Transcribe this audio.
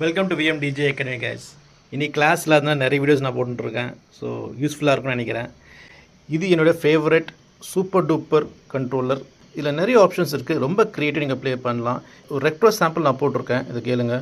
Welcome to VMTJ academy guys. இன்னைக்கு கிளாஸில் இருந்தால் நிறைய வீடியோஸ் நான் போட்டுருக்கேன். ஸோ யூஸ்ஃபுல்லாக இருக்கும்னு நினைக்கிறேன். இது என்னோடய ஃபேவரட் சூப்பர் டூப்பர் கண்ட்ரோலர். இதில் நிறைய ஆப்ஷன்ஸ் இருக்குது. ரொம்ப க்ரியேட்டிவ் நீங்கள் ப்ளே பண்ணலாம். ஒரு ரெக்ட்ரோ சாம்பிள் நான் போட்டிருக்கேன், இதை கேளுங்க.